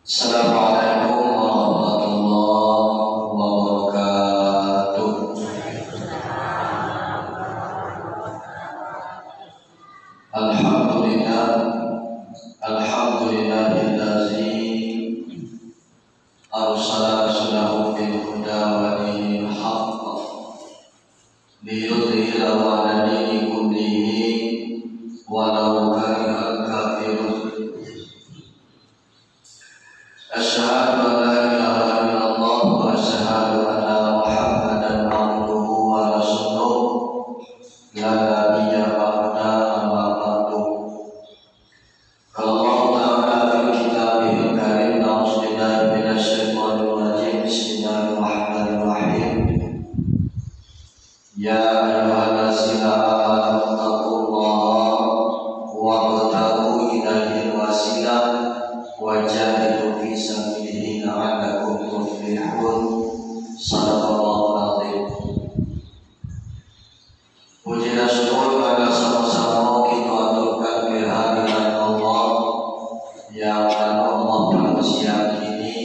Assalamualaikum warahmatullahi wabarakatuh. Alhamdulillah, alhamdulillahillazi arsala rasulahu bil huda wa dinil haqq liyudhhirahu 'ala dini kullihi walau karihal kafirun. Asyhadu an la ilaha illallah wa asyhadu anna Muhammadan abduhu wa rasuluh la nabiyya ba'da amma ba'du. Qala Allah ta'ala fi kitabihil karim a'udzu billahi minasy syaithanir rajim. Bismillahirrahmanirrahim. Ya ayyuhallazina amanu taqullaha wabtaghu ilaihil wasilah wajahidu fi sabilihi la'allakum tuflihun. Shadaqallahul azim. Puji dan syukur pada sama-sama kita aturkan kehadiran Allah yang Allah pada siang ini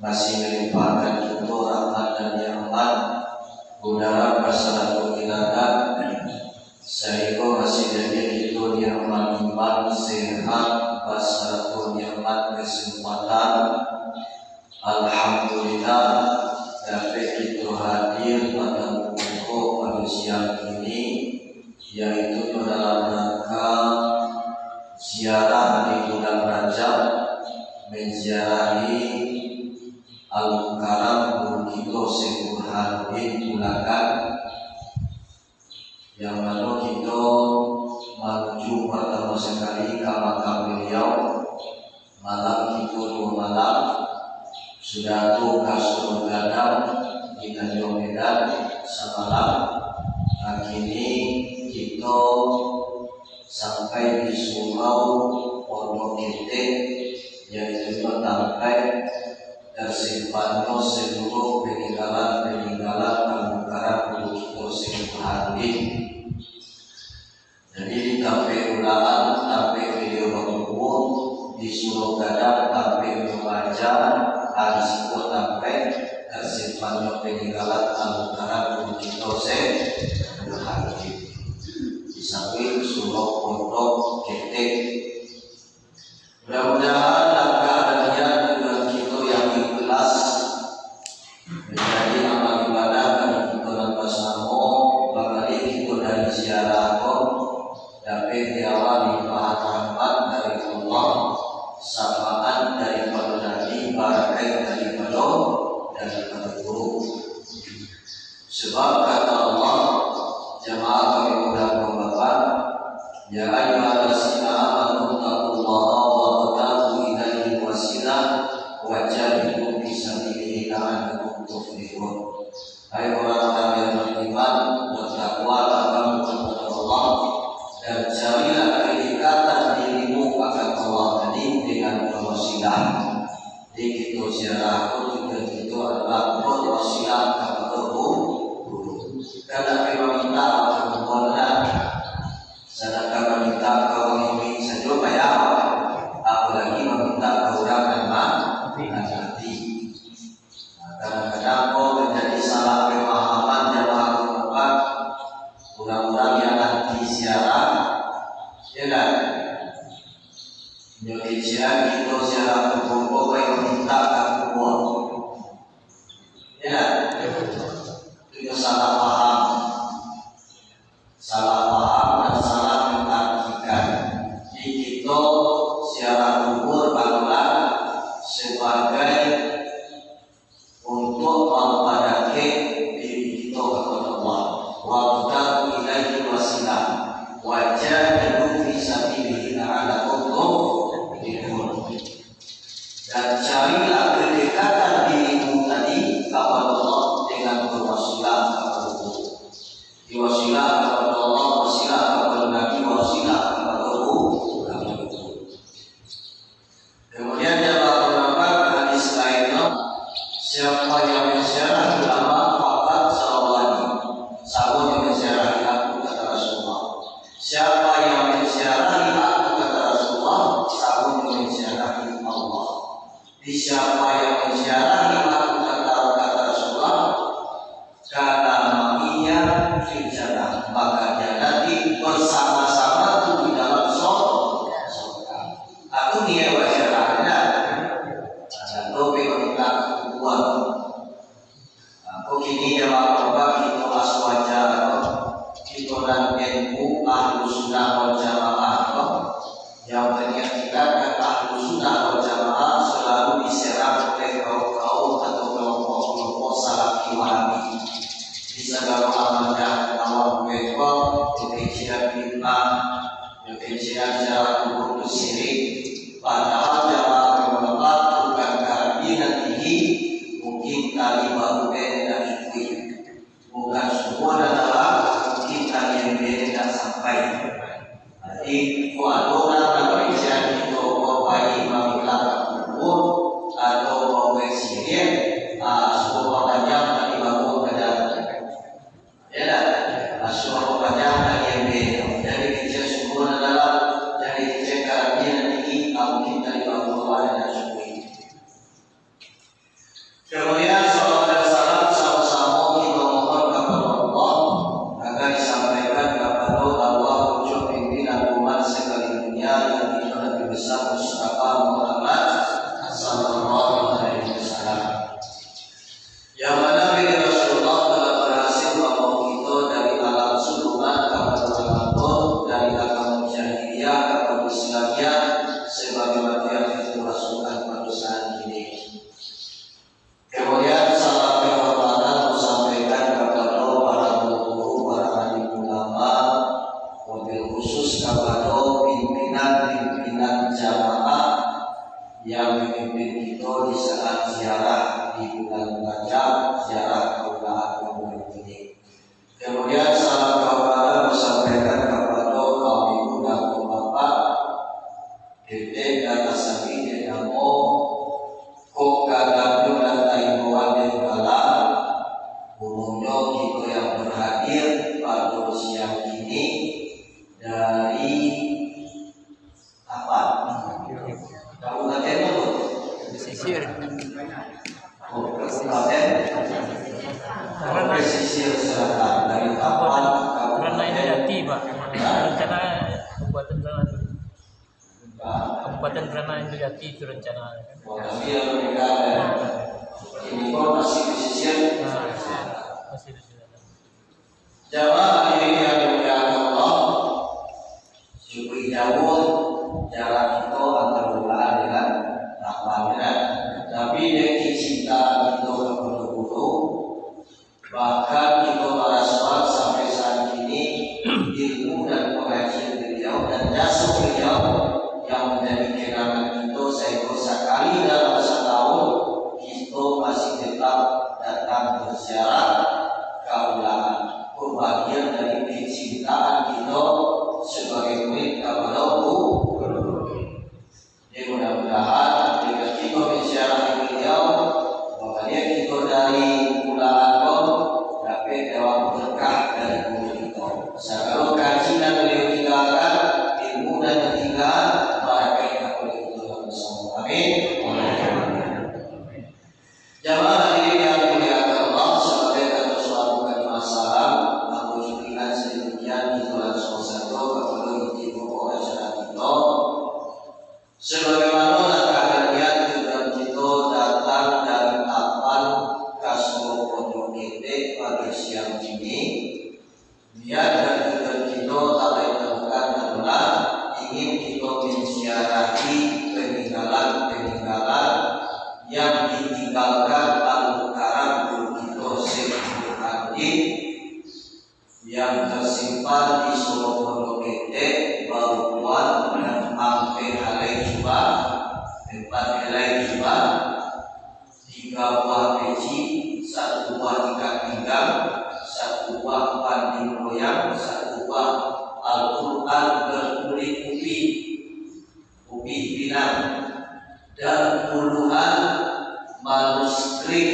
masih melimpahkan kita rahmat dan nikmat, udara bersatu iladat, sehingga masih jadi itu nikmat iman, sehat, bersatu nikmat kesempatan. Alhamdulillah dapat kita hadir pada pokok pada siang ini, yaitu dalam rangka ziarah di bulan Rajab, menziarahi Al-Mukarram Bukito Seburhan bin Bulakan, yang mana kita menuju pertama sekali ke makam beliau. Malam itu 2 malam sudah tuh kasur gadang di Tanjung Medan semalam. Kini kita sampai di Surau Pondok Gede, yaitu sampai tersimpannya seluruh peninggalan Al-Mukarram Bukito Seburhan. Jadi di kafe ulangan, kafe video berkumpul di Surau Gadang, kafe membaca hadis itu sampai tersimpannya peninggalan Al-Mukarram Bukito Seburhan di samping Surau Pondok Gede. Mudah-mudahan langkah dan niat dengan kita yang ikhlas menjadi amal ibadah bagi kita nambah samo bakali kita dari ziarah dapat diawali pahala rahmat dari Allah, syafaat daripada Nabi, barakah daripada guru. Sebab kata Allah, jamaah kami mudah membapak, ya ayyuhallazina amanu taqullaha wabtaghu ilaihi wasilah wajahidu fi sabilihi la'allakum tuflihun. Hai orang-orang yang beriman, bertakwa akan kepada Allah dan carilah kedekatan dirimu akan Allah tadi dengan berwasilah. Di kita ziarah juga itu adalah berwasilah kepada guru. Karena wanita akan berkorban, sedangkan wanita kaum ini saja bayar, apalagi wanita orang dan mati. Kadang-kadang kau menjadi salah pemahaman jamaah tempat orang-orang yang nanti ziarah, ya kan? Indonesia itu ziarah kubur yang minta kubur, ya kan? Itu salah paham dan salah mengartikan. Di kita ziarah kubur adalah sebagai untuk mempadaki diri kita kepada Allah. Wabtaghu ilaihi wasilah wajahidu fi sabilihi la'allakum tuflihun. Dan carilah kedekatan Siapa yang menziarahi aku kata Rasulullah, karena mamiya fil jannah, maka dia nanti bersama-sama tuh di dalam surga. Aku nih wajarnya ada topi kita buat. Aku kini jawab kita aswaja kita nanti ahlu sunnah wal jamaah yang menyatakan ahlu sunnah wal jamaah selalu diserang oleh kaum atau kelompok-kelompok salafi wahabi di segala amalnya awal mereka kekejian bid'ah, kekejian jalan kubur syirik. Padahal jamaah kelompok bukan kehadiran tinggi, mungkin tali baru dan ikut, bukan semua adalah mungkin tali yang tidak sampai. Jadi kuadona kekejian itu baik mamilah kubur atau bawa syirik, semua banyak tali baru ada. Ya, semua banyak tali yang beda. Jadi kerja semua adalah dari kerja kehadiran tinggi, mungkin tali baru ada dan semua. Kemudian salawat dan salam sama-sama kita mohon kepada Allah agar disampaikan kepada Allah wujud pimpinan umat sekali dunia yang itu Nabi besar Mustafa Muhammad sallallahu alaihi wasallam. Yang mana bila Rasulullah telah berhasil membawa kita dari alam suluman kepada alam nur, dari agama jahiliyah kepada Islamiyah sebagai bagian itu Rasulullah pada saat ini. Kemudian salam kehormatan disampaikan kepada para guru, para alim ulama, wabil khusus kepada pimpinan jamaah yang memimpin kita di saat ziarah di bulan Rajab, ziarah keutamaan ini. Kemudian salam kehormatan disampaikan kepada kaum ibu dan kaum bapak, dedek dan asabi dan namo, kok kadang dan taibuan dan galang, umumnya kita yang berhadir pada siang ini dari apa? Kabupaten apa? Pesisir. Kabupaten pesisir selatan dari Tapan Karena ini Jati, Pak. Rencana Kabupaten Karena itu Jati itu rencana. Tapi yang mereka ini pun masih pesisir. Masih di sana. Jamaah ini yang dimuliakan Allah, cukup jauh jarak itu antara bulan dengan Tapannya. Tapi dari cinta itu kepada guru, bahkan itu para sahabat sampai saat ini ilmu dan pengajian beliau dan jasa beliau yang menjadi kenangan itu saya sekali dalam setahun kita masih tetap datang berziarah keulangan bagian dari kecintaan kita sebagai murid kepada guru. Jadi mudah-mudahan jika kita berziarah beliau, makanya kita dari ulangan dapat dapat berkah dari guru kita. Kalau kaji dan beliau tinggalkan, ilmu dan ketinggalan, maka kita boleh kita bersama. Amin. Jamaah hadirin yang dimuliakan Allah, sebagai satu suatu kalimat salam, aku juga sedemikian di bulan Suasana kepada ibu acara kita. Sebagaimana keadaan tujuan kita datang dari Tapan ke sebuah pondok gede pada siang ini. Niat dan tujuan kita tak ditemukan adalah ingin kita menziarahi peninggalan-peninggalan yang ditinggalkan al-Mukarram guru kita Syekh Haji yang tersimpan di Solo Pondok Gede, Barupuan dan Ampe Halai Juba, tempat Halai Juba, 3 buah peci, 1 buah ikat pinggang, 1 buah panding loyang, 1 buah Al-Quran berkulit ubi pinang, dan puluhan manuskrip,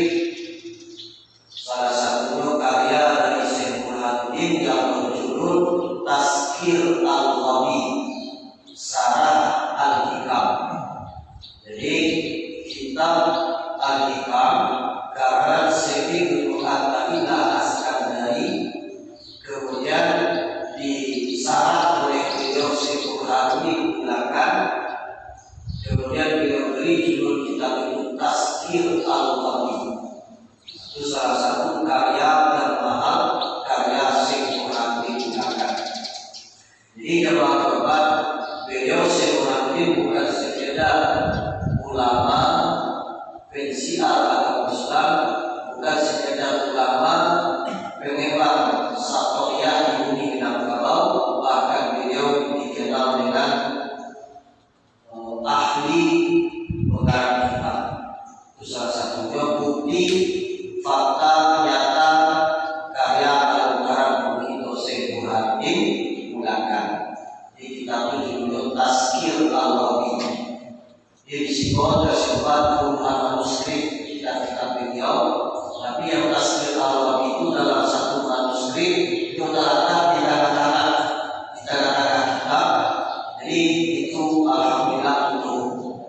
salah satunya karya dari Syekhul Hadim yang berjudul Tazkir Al-Qawi Sarah Al-Hikam. Jadi kita Kemudian beliau beri judul kitab itu Tazkir Al-Wali. Itu salah satu karya yang mahal, karya Syekh Burhanuddin Mulakan. Jadi jemaah korban, beliau Syekh Burhanuddin bukan sekedar ulama pensiar agama Islam, bukan sekedar ulama pengembang Satoriyah di bumi Minangkabau, bahkan beliau dikenal dengan ahli pengarang kitab. Itu salah satunya bukti fakta nyata karya pengarang buku itu Syekh Burhanuddin Mulakan. Di kitab itu judulnya Tazkir Al-Wali. Di sini tersimpan puluhan manuskrip kitab-kitab beliau, tapi yang Tazkir Al-Wali itu dalam satu manuskrip itu terletak di tengah-tengah kitab. Jadi itu alhamdulillah untuk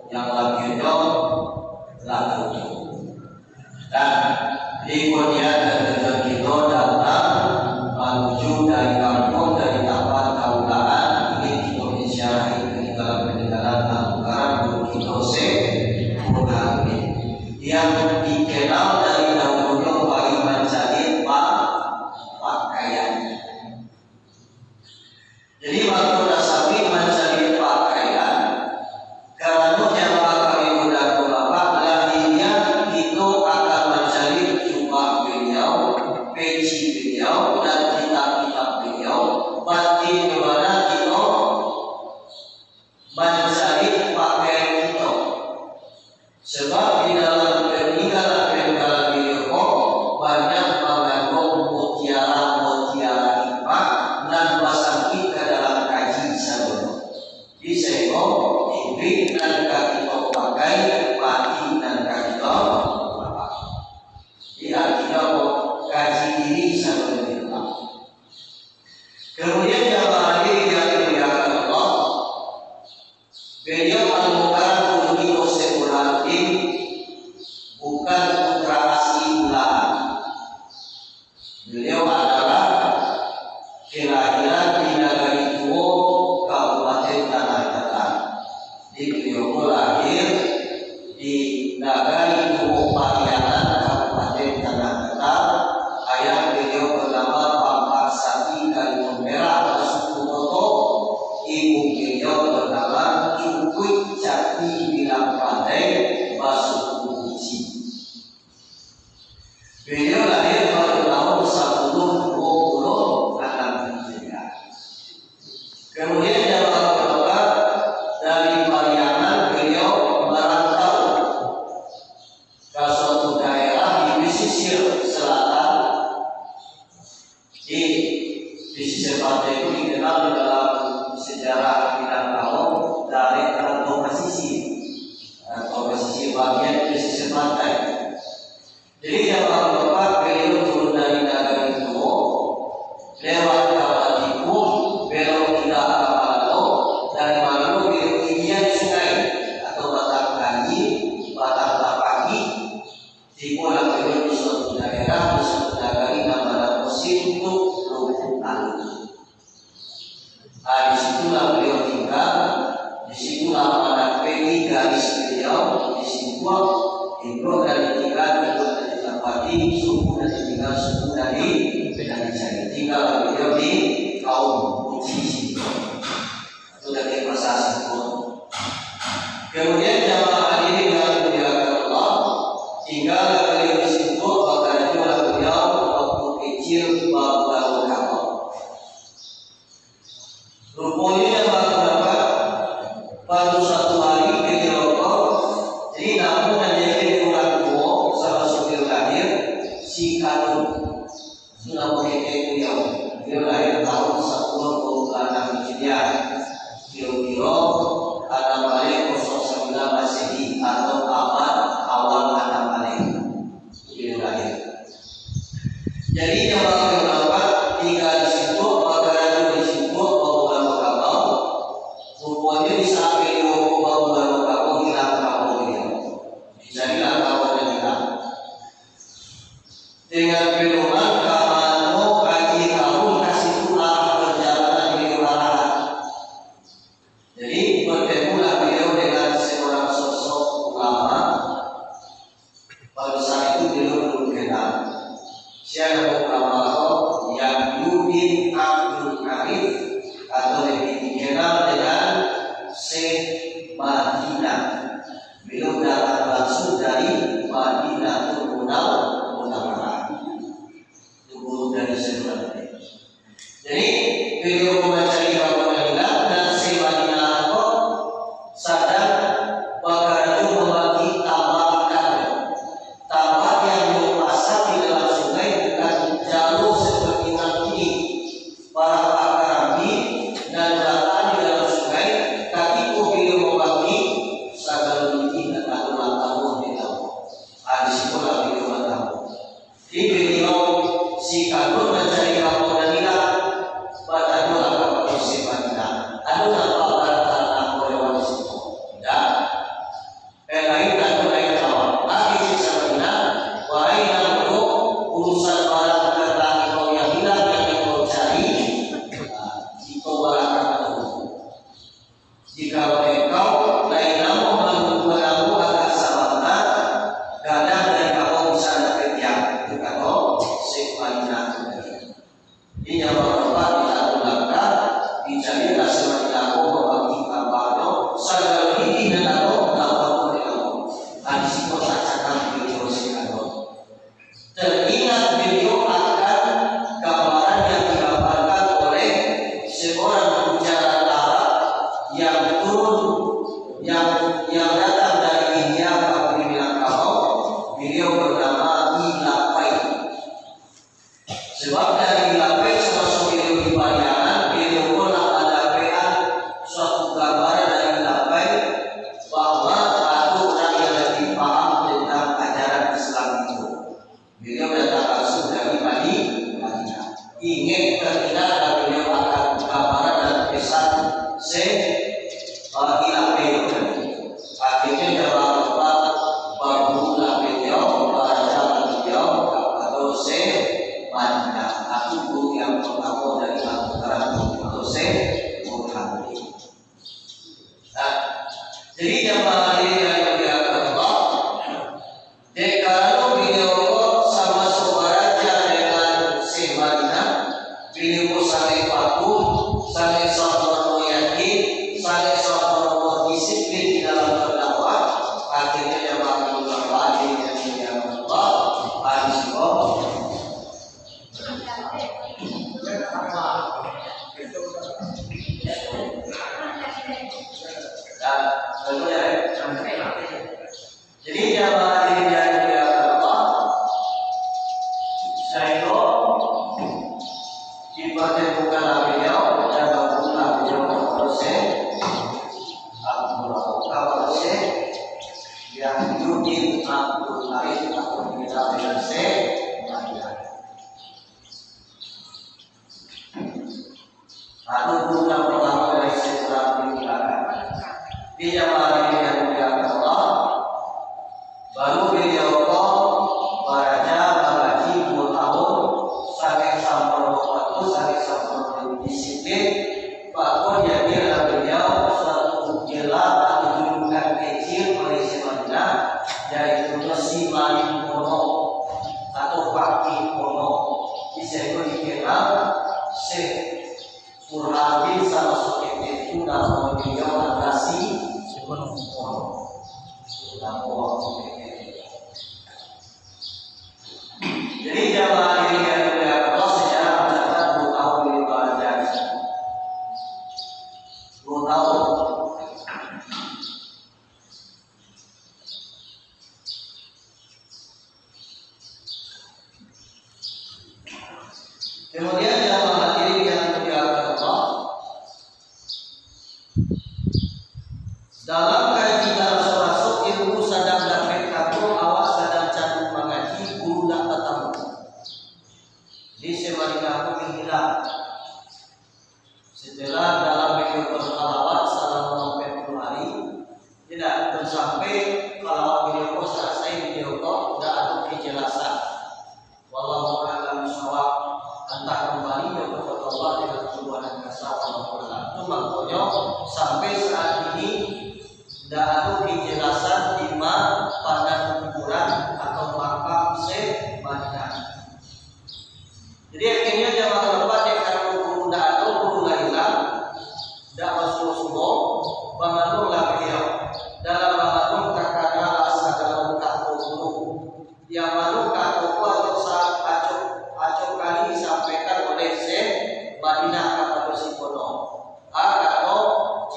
yang lainnya lalu. Dan di kemudian dengan kita datang menuju dari kampung dari taman kaulaan ingin kita mensyarahi peninggalan anggaran guru kita Syekh Burhanuddin yang dikenal dari dahulunya paling mencari pakaian. Jadi waktu Nasabi mencari pakaian, karena jamaah kami mudah ulama lahirnya itu akan mencari jubah beliau, peci beliau, dan kitab-kitab beliau. Batin kemana kita mencari pakaian kita, sebab di dalam peninggalan beliau banyak mengandung mutiara-mutiara hikmah dan pasangki ke dalam kaji sabun. Di sehingga ini dan kaki kita pakai, mati dan kaki kita pakai. Di artinya kaji diri sabun kita. Kemudian jamaah ini yang dimuliakan Allah, beliau al-Mukarram Budi Syekh Burhanuddin bukan putra asli Bulahan. Beliau adalah kelahiran di Nagari Tuo, Kabupaten Tanah Datar. Jadi beliau lahir di Nagari Tuo, Parianan, Kabupaten Tanah Datar. Ayah beliau bernama Bapak Sati Kalimun Merah Suku Toto. Ibu beliau bernama Cukui Jati Bilang Pandai Basuku Uji. Beliau lahir pada tahun 1026 Hijriah. Kemudian jamaah kedua dari Parianan beliau merantau ke suatu daerah di pesisir selatan. Di pesisir pantai itu dikenal dalam sejarah Minangkabau dari atau pesisir bagian pesisir pantai. Jadi jamaah kedua beliau turun dari Nagari Tuo, lewat Kabupaten belok ke Malado, dari Malado beliau kemudian sungai atau batang kaji, batang tapaki, dimulai beliau di suatu daerah, di suatu nagari namanya Sintuk Lukutan. Di situlah beliau tinggal, di situlah pada pegi garis beliau, di situ Ibu dari tinggal dari Tapati, suku dari tinggal suku dari Cari. Tinggal beliau di kaum Uci itu dari masa sebelum. Kemudian jamaah hadirin yang dimuliakan Allah, tinggal beliau di situ bahkan juga beliau waktu kecil baru kapal. Rupanya yang dapat pada satu hari beliau jadi namun menjadi orang tua sama supir lahir si Kanun sudah mengenai beliau lahir tahun 1026 Hijriah, kira-kira ada balik 09 Masehi atau awal ada balik beliau lahir. Jadi jamaah beberapa tinggal di situ, bagaimana di situ baru kapal. Rupanya di saat beliau baru kapal hilang kapal beliau. Dicarilah kapal dan hilang. Dengan pedoman kamano kaji kamu kasih tulang perjalanan beliau arah. Jadi bertemulah beliau dengan seorang yang datang dari India ke Minangkabau, beliau bernama Ilapai. Sebab dari Ilapai semasa beliau di Parianan, beliau pun mendapatkan suatu gambaran dari Ilapai bahwa ada orang yang lebih paham tentang ajaran Islam itu. Beliau datang langsung dari Madinah. Ingin terlihat dan beliau akan gambaran dan pesan Ilapai. Akhirnya dalam barulah beliau belajar beliau atau Madinah. Aku guru yang pertama dari Al-Quran atau Muhammad. Nah, jadi jamaah yang dimuliakan Allah, kalau beliau sama Subaraja dengan Madinah, beliau saling patuh, saling sabar yakin, saling sabar disiplin di dalam berdakwah. Akhirnya jamaah ulama yang dimuliakan Allah, jadi jamaah yang dimuliakan Allah, saya dipertemukan beliau dan berbuka beliau berproses yang Yudin Abdul Lain atau kita dengan lalu bukan pertama dari sekolah pendidikan di jamaah yang dimuliakan Allah, baru beliau beraja mengaji 2 tahun sampai waktu sampai disiplin. Bahwa jadi beliau suatu gelar atau julukan kecil oleh Madinah, yaitu si Maling Pono atau Pakih Pono. Disebut dikenal Syekh Burhanuddin sama seperti itu dalam beliau adasi Pono. Jadi jamaah ini yang dimuliakan Allah, sejarah mencatat 2 tahun beliau belajar. 2 tahun. Kemudian jamaah ini yang dimuliakan Allah, dalam kaji dalam masuk ilmu sadang dapat kaku awak sadang candu mengaji guru dak ketemu di Madinah aku menghilang setelah dalam beliau bersalawat selama 40 hari tidak sampai kalau beliau selesai beliau tidak ada kejelasan. Wallahu a'lam bishawab. Entah kembali kepada Allah dengan Tuhan dan kasar Allah. Itu makanya sampai saat ini tidak ada kejelasan di mana pada kuburan atau makam Syekh Madinah. Jadi akhirnya jamaah lepas yang kalau guru tidak ada, guru hilang, tidak masuk-masuk, bangunlah beliau dalam bangun terkadang segala kaku guru yang malu kaku acuk kali disampaikan oleh Syekh Madinah kepada si Pono. Atau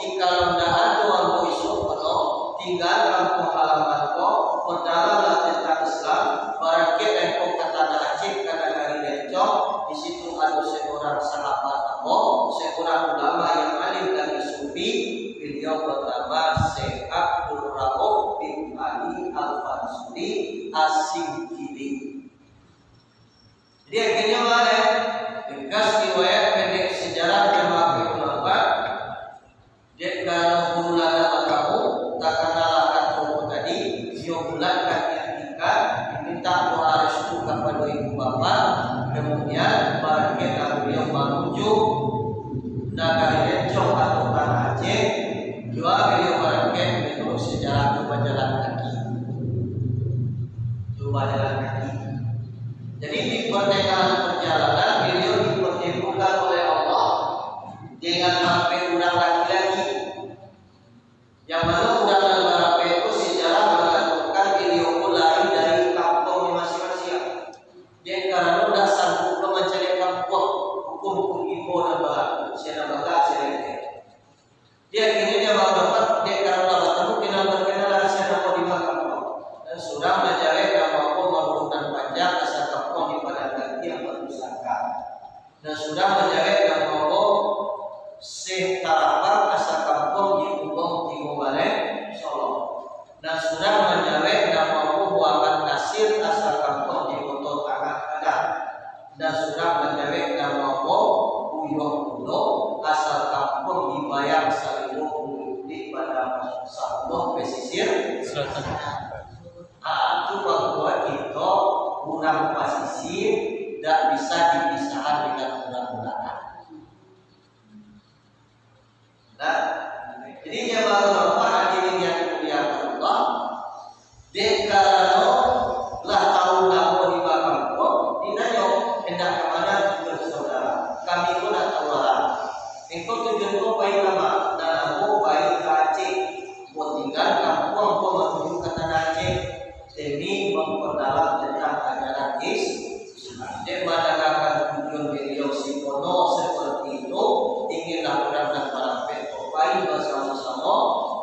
jika rendahan doang isu Pono tinggal kampung halaman kau berdalamlah tentang Islam, barang kita kau kata Aceh karena dari Lencong di situ ada seorang sahabat atau seorang ulama yang alim dari Sufi, beliau bernama Syekh Abdul Rauf bin Ali Al-Fansuri As-Singkili. Jadi akhirnya mana? Ringkas riwayat pendek sejarah jamaah ulama. Dia kalau guru lada kamu tak kenal akan kamu tadi, dia bulatkan etikat, diminta doa restu kepada ibu bapak, kemudian barangkali beliau menuju negara Lencong atau tanah Aceh. Dua beliau barangkali menurut sejarah dua jalan kaki. Jadi di pertengahan perjalanan beliau dipertemukan oleh Allah dengan sampai orang laki-laki yang mana orang beberapa itu sejarah mengatakan beliau pun lari dari kampung masing-masing. Dia karena sudah sanggup mencari kampung hukum ibu dan bapak, saya baca saya. Dia akhirnya dia berdapat dia karena bertemu dengan dan sudah menyeret dan ngomong Syekh Tarapar asal kampung di Ubong Timur Balen Solo, dan sudah menyeret dan ngomong Muhammad Nasir asal kampung di Kota Tanah Kadang, dan sudah menyeret dan ngomong Uyong Kudo asal kampung di Bayang Salimu di pada Sabloh pesisir Selatan. itu bahwa kita kurang pasisir tidak bisa dipisahkan dengan undang-undangan. Nah, jadi jamaah Bapak hadirin yang dimuliakan Allah, dekaro lah tahu nama di kampung, dinanya hendak kemana bersaudara. Kami pun nak tahu lah. Engkau tujuan kau baik nama, dan aku baik ke Aceh. Buat tinggal kampung kau menuju ke Tanah Aceh demi memperdalam tentang ajaran Islam. Dia mengatakan tujuan beliau si Pono seperti itu, inginlah orang dan para baik bersama-sama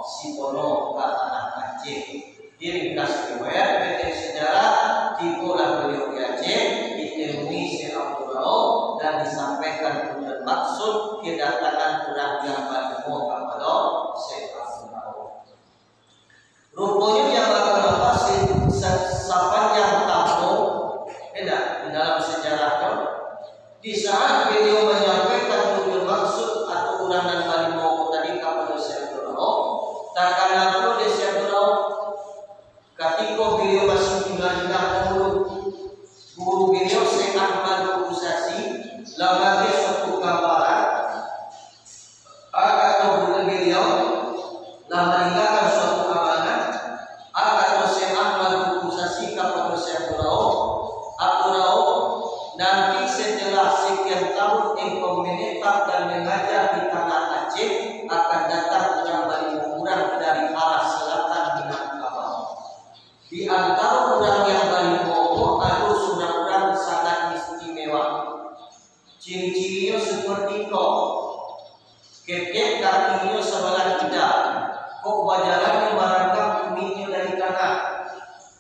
si Pono ke Tanah Aceh. Diringkas riwayat PT sejarah tibalah beliau di Aceh, ditemui Syekh Abdul Rauf dan disampaikan tujuan maksud kedatangan orang yang bertemu kepada Syekh Abdul Rauf. Rupanya yang berkenapa sepanjang tahun di dalam sejarahnya, di saat beliau menyampaikan tujuan maksud atau ulangan Balimau tadi kepada Syekh Abdul Rauf, tak akan di Syekh Abdul Rauf ketika beliau masih tinggal di kampung, guru beliau Syekh Ahmad Usasi lembaga suatu gambaran atau guru beliau lah meninggalkan suatu amanah atau Syekh Ahmad Usasi kepada Syekh Abdul Rauf nanti setelah sekian tahun engkau menetap dan mengajar di Tanah Aceh akan datang orang Balimau dari arah selatan Minangkabau. Di antara orang yang Balimau ada orang sangat istimewa. Ciri-cirinya seperti kok, kekek kakinya sebelah tidak, kok wajarannya barangkali kuminya dari kanan,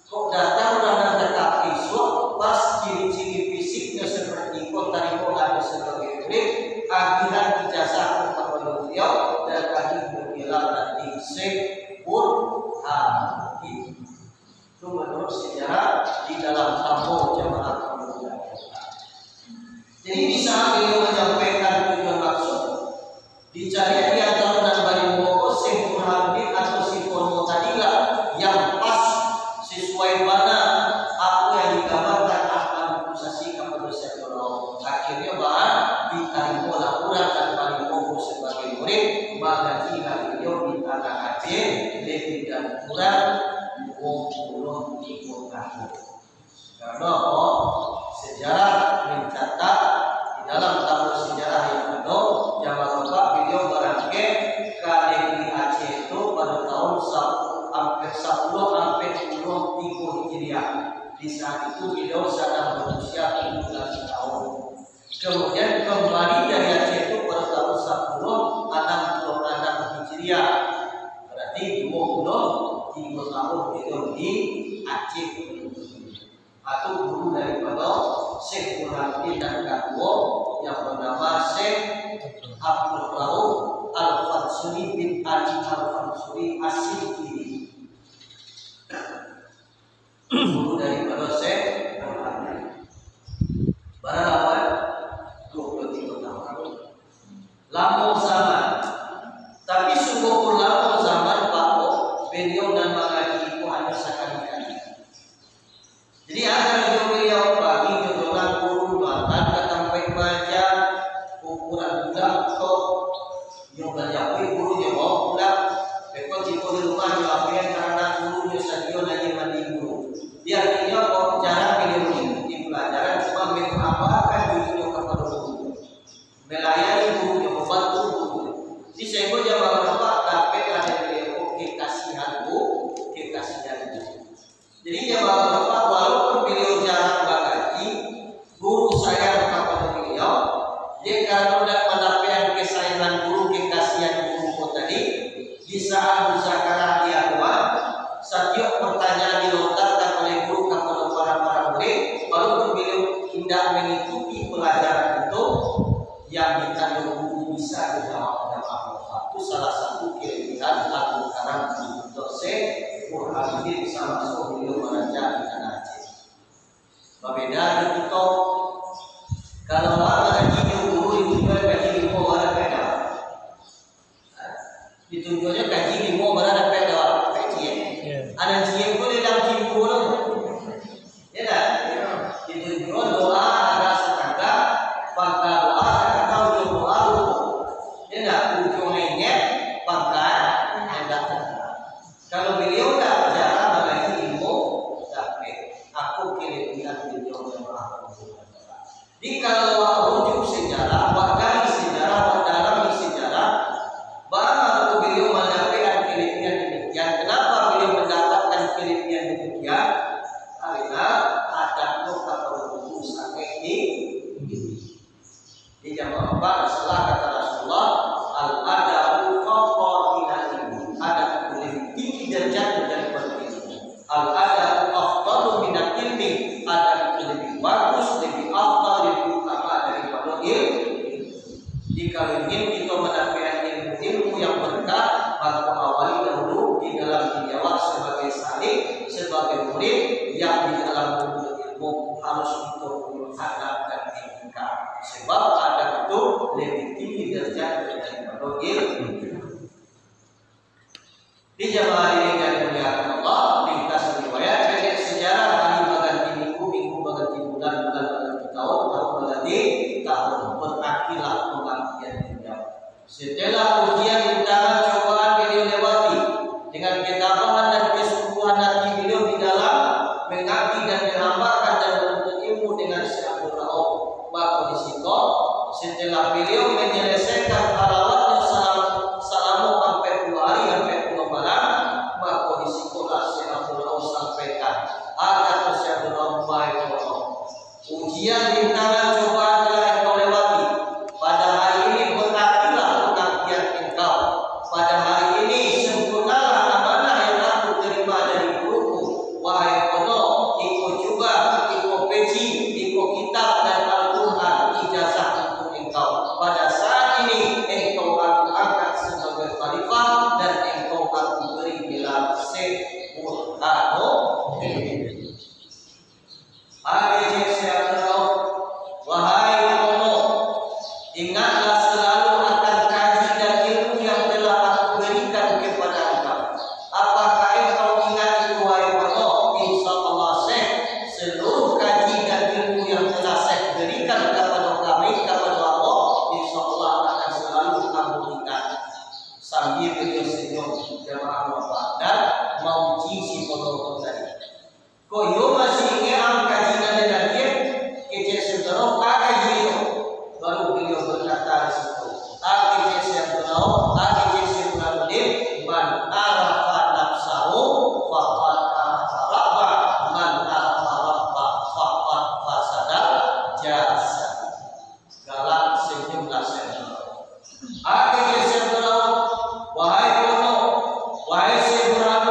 kok datang orang yang tetap isuk, pas ciri-ciri fisiknya seperti kok tadi kok ada sebagai murid, agihan ijazah kepada beliau dan kaki berbilang nanti Burhanuddin. Itu menurut sejarah di dalam tamu jamaah pemuda. Jadi di saat beliau menyampaikan tujuan maksud, dicari di antara dan Balimau Syekh Burhanuddin atau si Pono tadilah yang pas sesuai mana apa yang digambarkan Ahmad Usasi kepada Syekh Rauf. Akhirnya diterima laporan dan Balimau sebagai murid mengaji beliau di Tanah Aceh lebih dan kurang 23 tahun. Karena sejarah mencatat di dalam tabel sejarah yang ada, zaman Bapak beliau berangkat ke negeri Aceh itu pada tahun hampir 10 sampai 23 Hijriah. Di saat itu beliau sedang berusia 17 tahun. Kemudian kembali dari Aceh itu pada tahun 1066 Hijriah. Berarti 23 tahun beliau di Aceh atau guru daripada Syekh Burhanuddin dan Kadwo yang bernama Syekh Abdul Rauf Al-Fansuri bin Ali Al-Fansuri As-Sikiri, guru daripada Syekh Burhanuddin. Berapa? 23 tahun. Lama zaman. Tapi sungguh pun lama zaman Pak beliau dan mengaji itu hanya sekali-kali. Jadi ada beliau pagi jodohan guru makan sampai baca ukuran budak kok yang belajar guru dia bawa pulang. Bekal jika di rumah jawabnya karena gurunya sadio lagi mandi guru. Dia artinya kok jarang beliau mengikuti pelajaran cuma mengamalkan dirinya kepada guru, melayani gurunya, membantu guru. Di saya jawab bapak tapi ada beliau kekasihan bu. Jadi jawab bapak walaupun beliau jarang mengaji, guru sayang kepada beliau. Dia karena mendapatkan kesayangan guru, kekasihan guru tadi. Di saat muzakarah dia buat, setiap pertanyaan dilontarkan oleh guru kepada para murid, walaupun beliau tidak mengikuti pelajaran itu, Quran ini bisa masuk beliau meraja di tanah Aceh. Berbeda itu kalau orang ngaji di guru itu juga kaji di mau ada beda. Ditunjuknya kaji di mau ada beda kaji. Anak jieng pun dalam timbu loh. Ya tak? Ditunjuknya doa ada setangga, pangkal doa atau doa lu. Ya tak? Ujungnya pangkal yang datang. Kalau beliau tak jarang mengaji ilmu, tapi aku kira-kira beliau memang di kalau rujuk sejarah, wakali sejarah, wadalam sejarah, bahwa beliau mendapatkan kelebihan demikian. Kenapa beliau mendapatkan kelebihan demikian? Karena ada kata rujuk sampai di jamaah apa? Setelah kata Rasulullah, al-adabu fawqa minal ilmi. Ada lebih tinggi derajat daripada ilmu. Al-adabu afdalu minal ilmi. Ada lebih bagus, lebih afdal, lebih utama daripada ilmu. Jika ingin kita mendapatkan ilmu yang berkah, maka awali dahulu di dalam dijawab sebagai salik, sebagai murid yang di dalam ilmu harus kita hadap dan etika. Sebab ada itu lebih tinggi derajat daripada ilmu. Di jamaah ini yang dimuliakan Allah, ringkas riwayat pendek sejarah hari berganti minggu berganti bulan berganti tahun berganti tahun berakhirlah pengabdian beliau. Setelah ujian rintangan cobaan beliau lewati dengan ketabahan dan kesungguhan hati beliau di dalam mengabdi dan menghambakan dan menuntut ilmu dengan seabur rauf. Maka di situ setelah beliau menyelesaikan halawatnya selama sampai 2 hari sampai 2 malam, maka di situlah seabur rauf sampaikan ada seabur rauf baik Allah. Ujian rintangan cobaan telah engkau lewati. Pada hari ini berakhirlah pengabdian engkau. Pada hari ini sempurnalah amanah yang aku terima dari guruku. Wahai Allah, ikut juga, ikut peci, ikut kitab dan Al-Quran ijazah untuk engkau. Pada saat ini engkau aku angkat sebagai khalifah dan engkau aku beri gelar Syekh-ul-Anu. Wahai Allah, ingatlah selalu akan kaji dan ilmu yang telah aku berikan kepada engkau. Apakah engkau ingat itu wahai Allah? Insyaallah Syekh, seluruh kaji dan ilmu yang telah Syekh berikan kepada kami, kepada Allah, insyaallah akan selalu kamu ingat. Sambil beliau senyum jamaah Bapak dan memuji si penolong tadi. Kau masih ingat kaji dan dia kecil seterong ada jiwa. Baru beliau berkata di situ, kecil seterong, kecil seterong man arafa nafsahu faqad arafa man arafa rabba faqad fasada jasa. Galak senyumlah seterong. Kecil seterong, wahai kono, wahai seterong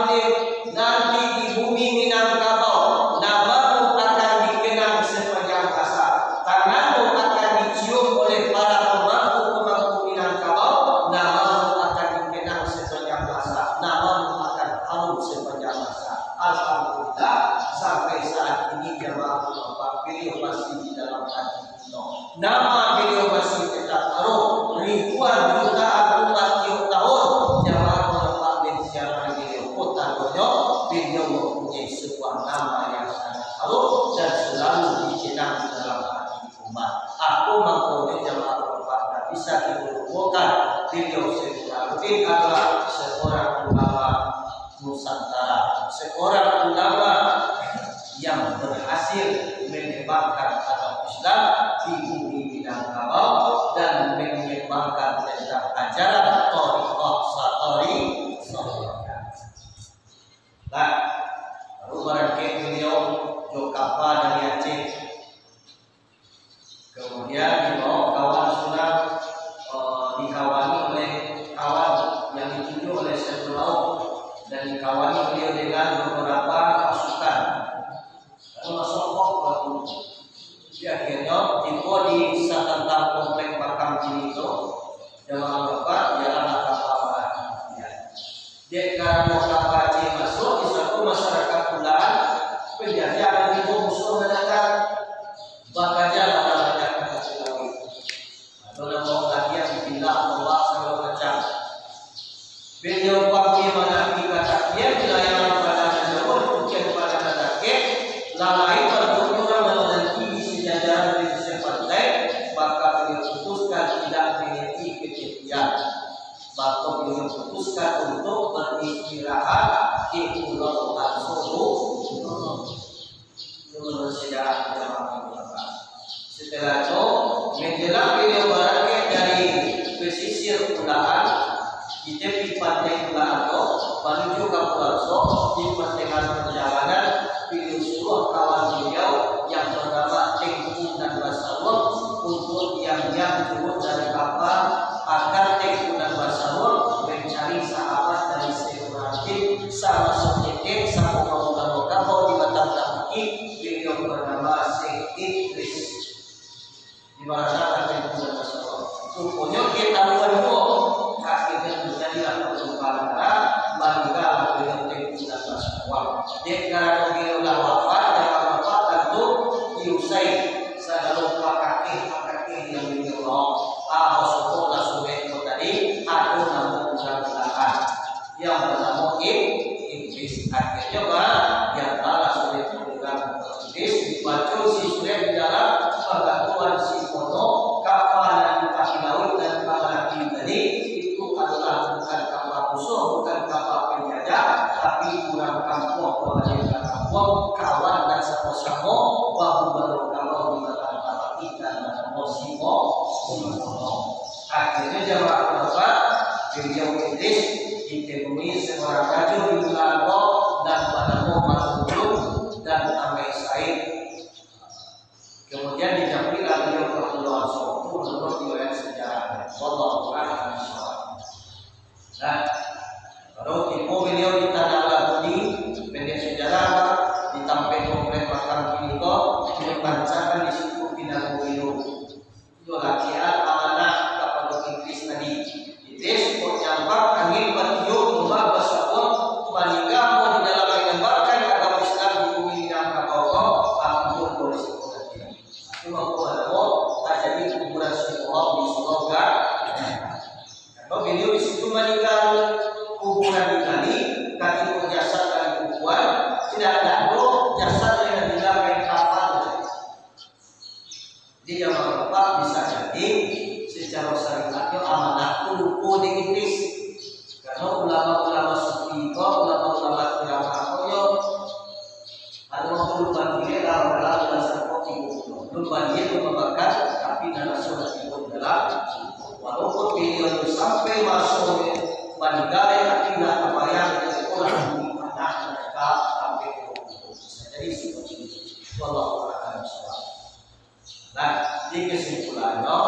nanti di bumi Minangkabau namamu akan dikenang sepanjang masa. Tanganmu akan dicium oleh para pemangku Minangkabau. Namamu akan dikenang sepanjang masa. Namamu akan harum sepanjang masa. Alhamdulillah sampai saat ini jamaah Bapak beliau masih di dalam hati kita. Nama beliau masih tetap harum. Ribuan jutaan umat tiap tahun jamaah Bapak berziarah beliau. Kota Bonyo beliau mempunyai sebuah nama yang sangat harum dan selalu dikenang di dalam hati umat. Aku mengkonon jamaah Bapak tak bisa dilupakan. Beliau Syekh adalah seorang ulama Nusantara, seorang ulama yang berhasil menyebarkan agama Islam di bumi Minangkabau dan menyebabkan tentang ajaran Thariqah Satori. Nah, baru barangkali beliau Jokapa dari Aceh. Kemudian dibawa kawan sunnah dikawani oleh kawan yang ditunjuk oleh Syekh Laut dan dikawani beliau dengan beberapa pasukan. Lalu masuk waktu di akhirnya tiba di tentang komplek Bakam Cinito. Jamaah Bapak jalan kapal. Dia kalau kapal masuk Dia karena beliau wafat tentu diusai sadalu pakakih yang beliau sopo lasuwe itu tadi ada namun ulang-ulangan yang bernama Iblis. Akhirnya yang balas sudah diulang Iblis dibaca si sudah di dalam pengetahuan si kono kapal dan kaki laut dan kapal lagi tadi itu adalah bukan kapal musuh, bukan kapal penjajah, tapi kurang kampung kawan dan sama-sama bahu-bahu kalau di mata kita dan musimo. Akhirnya jamaah kenapa beliau Iblis ditemui seorang raja di Belanda dan pada Muhammad dan Amai Said. Kemudian didampingi beliau ke Pulau Aso menurut riwayat sejarah. Wallahu a'lam bishawab. Nah, baru tipu beliau di tanah Labudi, pendek sejarah ditampilkan komplek makam kini kok dibacakan di situ pindah beliau. Itu lakian amanah kepada Iblis tadi. Iblis kok nyampak angin batiup membah basapun maninggal mau di dalam menyebarkan agama Islam di bumi yang kabau ampun boleh sekolah. Cuma kalau tak jadi kuburan sekolah di surga. Kalau beliau di situ meninggal kuburan dikali kaki jasad dan kuburan tidak ada jasad yang dilakukan kafan. Jadi yang bapak bisa jadi secara syariatnya amanah lupa di Iblis. Karena ulama-ulama sufi, ulama-ulama ulama koyo ada lupa dia dalam dasar kopi lupa dia membakar tapi dalam surat itu dalam walaupun beliau sampai masuk bandara tapi tidak kebayang orang di mana mereka sampai bisa jadi seperti itu. Wallahu a'lam bishawab. Nah, di kesimpulannya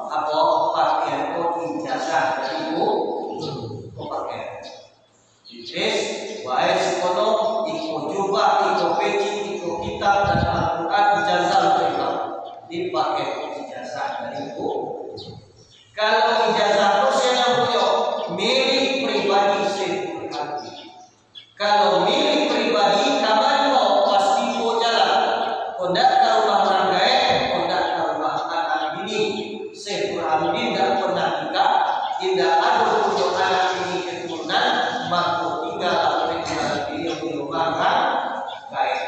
apa pakaian itu ijazah dari ibu pakaian. Iblis wae sekono iko jubah, iko peci, iko kitab dan Al-Qur'an ijazah terima. Dipakai ijazah dari ibu. Kalau ijazah itu saya punya milik pribadi saya. Kalau milik pribadi kapan mau pasti mau jalan. Kondak ke rumah orang lain, kondak ke rumah anak ini. Saya tidak pernah nikah, tidak ada punya anak ini keturunan, maka tinggal apa yang di rumah lain.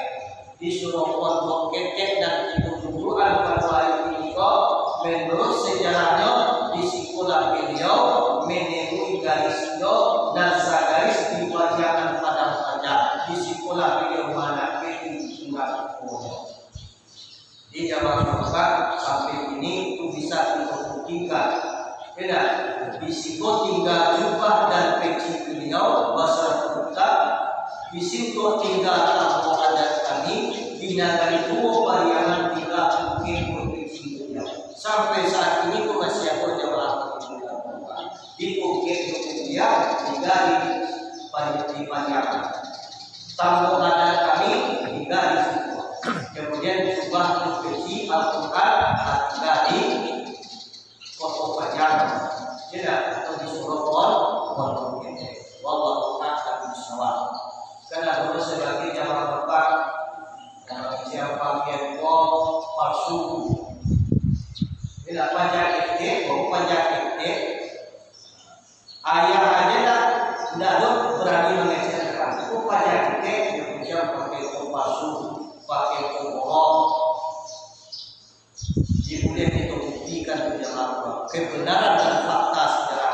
Disuruh pondok kekek dan itu-tujuan pada ini kok menurut sejarahnya di sekolah beliau menemui garisnya dan sagaris di wajangan padang saja di sekolah beliau mana itu enggak boleh. Di zaman Bapak sampai ini itu bisa dibuktikan. Tidak, di situ tinggal jubah dan peci beliau bahasa kita. Di situ tinggal tamu adat kami di negara dua pariangan tinggal mungkin provinsi beliau. Sampai saat ini itu masih ada jamaah di Bukit dia tinggal di pariangan. Tamu adat kami tinggal di situ. Kemudian diubah provinsi Al-Quran tinggal di Kota Pajangan. Tidak atau di Surabaya. Wallahu a'lam bishawab. Karena dulu sebagai jamaah Bapak siapa yang palsu. Tidak pajak itu, pajak itu. Ayah aja tidak berani mengecewakan. Itu pajak itu yang pakai palsu, pakai bohong. Jadi boleh kita buktikan kebenaran dan fakta sejarah